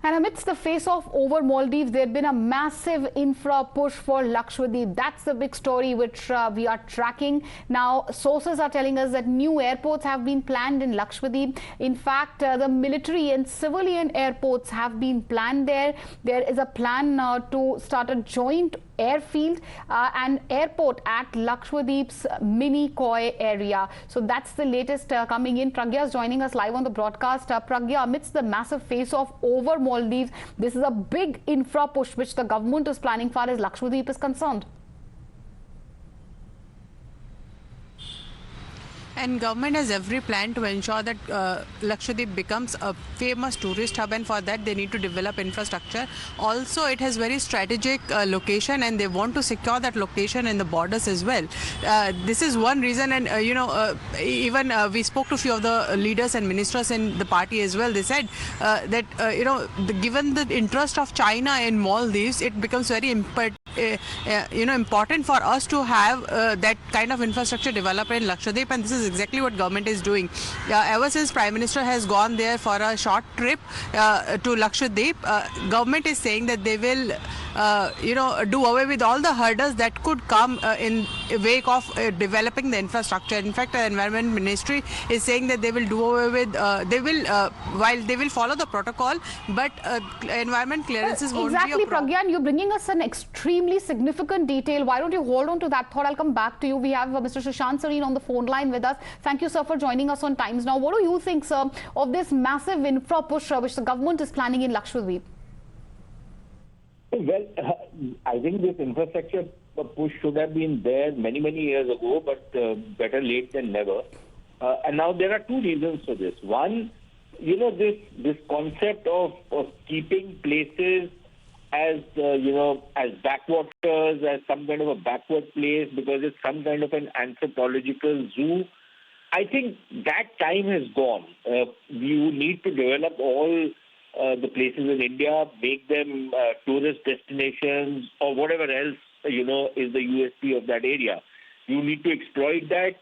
And amidst the face-off over Maldives, there had been a massive infra push for Lakshadweep. That's the big story which we are tracking. Now, sources are telling us that new airports have been planned in Lakshadweep. In fact, the military and civilian airports have been planned there. There is a plan to start a joint airfield and airport at Lakshadweep's mini Koi area. So that's the latest coming in. Pragya is joining us live on the broadcast. Pragya, amidst the massive face-off over Maldives, this is a big infra push which the government is planning far as Lakshadweep is concerned. And government has every plan to ensure that Lakshadweep becomes a famous tourist hub, and for that they need to develop infrastructure. Also, it has very strategic location, and they want to secure that location in the borders as well. This is one reason, and even we spoke to a few of the leaders and ministers in the party as well. They said that given the interest of China in Maldives, it becomes very important for us to have that kind of infrastructure developed in Lakshadweep, and this is exactly what government is doing. Ever since Prime Minister has gone there for a short trip to Lakshadweep, government is saying that they will do away with all the hurdles that could come in wake of developing the infrastructure. In fact, the Environment Ministry is saying that they will do away with, while they will follow the protocol, but environment clearances won't be a problem. Exactly, Pragya, and you're bringing us an extremely significant detail. Why don't you hold on to that thought? I'll come back to you. We have Mr. Sushant Sareen on the phone line with us. Thank you, sir, for joining us on Times Now. What do you think, sir, of this massive infra push which the government is planning in Lakshadweep? Well, I think this infrastructure push should have been there many years ago, but better late than never. And now there are two reasons for this. One, this concept of keeping places as as backwaters, as some kind of a backward place because it's some kind of an anthropological zoo. I think that time has gone. You need to develop all the places in India, make them tourist destinations or whatever else, is the USP of that area. You need to exploit that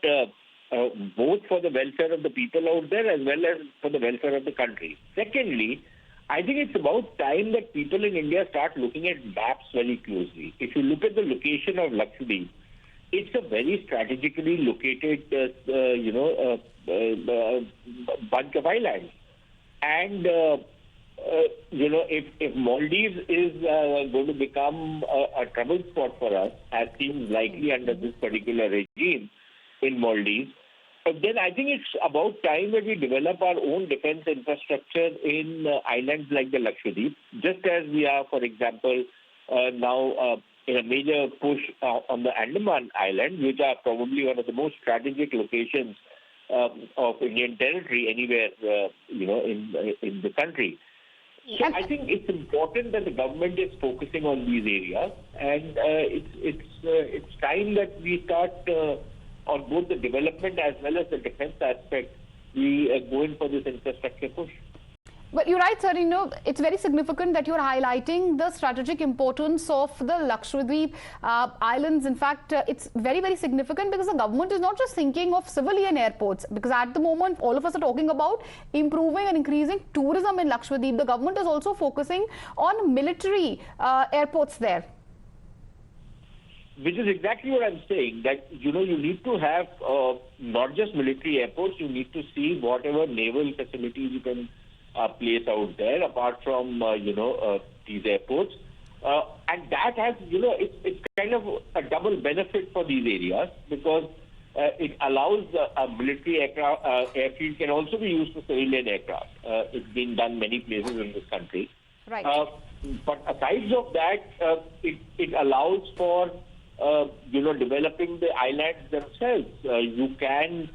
both for the welfare of the people out there as well as for the welfare of the country. Secondly, I think it's about time that people in India start looking at maps very closely. If you look at the location of Lakshadweep, it's a very strategically located, bunch of islands. And if Maldives is going to become a trouble spot for us, as seems likely under this particular regime in Maldives, then I think it's about time that we develop our own defense infrastructure in islands like the Lakshadweep, just as we are, for example, now in a major push on the Andaman Islands, which are probably one of the most strategic locations of Indian territory anywhere, in the country. So I think it's important that the government is focusing on these areas, and it's time that we start on both the development as well as the defense aspect. We are going for this infrastructure push. But you're right, sir. It's very significant that you're highlighting the strategic importance of the Lakshadweep islands. In fact, it's very significant because the government is not just thinking of civilian airports, because at the moment, all of us are talking about improving and increasing tourism in Lakshadweep. The government is also focusing on military airports there. Which is exactly what I'm saying, that, you need to have not just military airports, you need to see whatever naval facilities you can place out there apart from, these airports. And that has, it's kind of a double benefit for these areas because it allows a military airfield can also be used for civilian aircraft. It's been done many places in this country. Right. But aside of that, it allows for developing the islands themselves. You can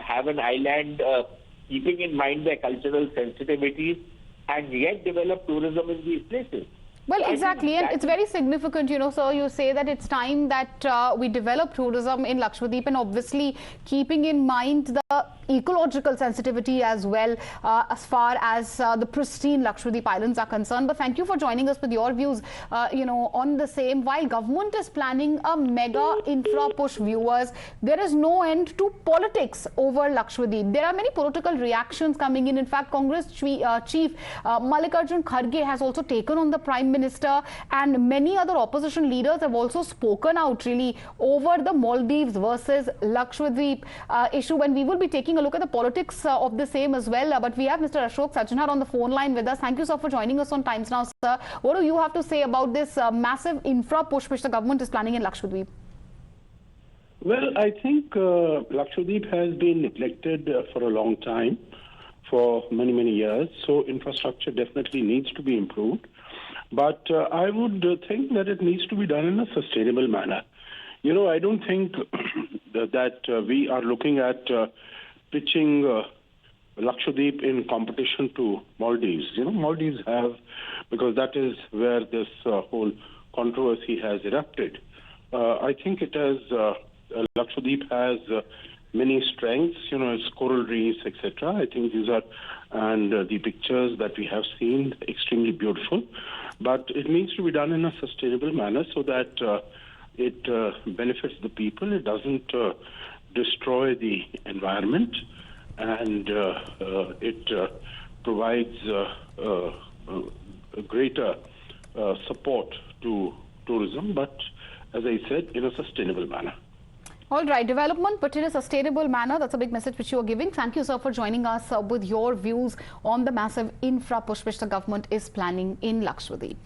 have an island keeping in mind their cultural sensitivities and yet develop tourism in these places. Well, I think exactly, and that it's very significant, you know, so you say that it's time that we develop tourism in Lakshadweep, and obviously keeping in mind the ecological sensitivity as well, as far as the pristine Lakshadweep Islands are concerned. But thank you for joining us with your views, you know, on the same. While government is planning a mega infra push, viewers, there is no end to politics over Lakshadweep. There are many political reactions coming in. In fact, Congress Chief Mallikarjun Kharge has also taken on the Prime Minister, and many other opposition leaders have also spoken out really over the Maldives versus Lakshadweep issue, and we will be taking a look at the politics of the same as well. But we have Mr. Ashok Sajjanar on the phone line with us. Thank you, sir, for joining us on Times Now, sir. What do you have to say about this massive infra push which the government is planning in Lakshadweep? Well, I think Lakshadweep has been neglected for a long time, for many, many years. So infrastructure definitely needs to be improved. But I would think that it needs to be done in a sustainable manner. You know, I don't think that we are looking at pitching Lakshadweep in competition to Maldives. You know, Maldives have, because that is where this whole controversy has erupted. I think it has, Lakshadweep has many strengths, you know, its coral reefs, etc. I think these are, and the pictures that we have seen, extremely beautiful. But it needs to be done in a sustainable manner so that it benefits the people. It doesn't destroy the environment, and it provides a greater support to tourism, but as I said, in a sustainable manner. All right, development, but in a sustainable manner. That's a big message which you are giving. Thank you, sir, for joining us with your views on the massive infra push which the government is planning in Lakshadweep.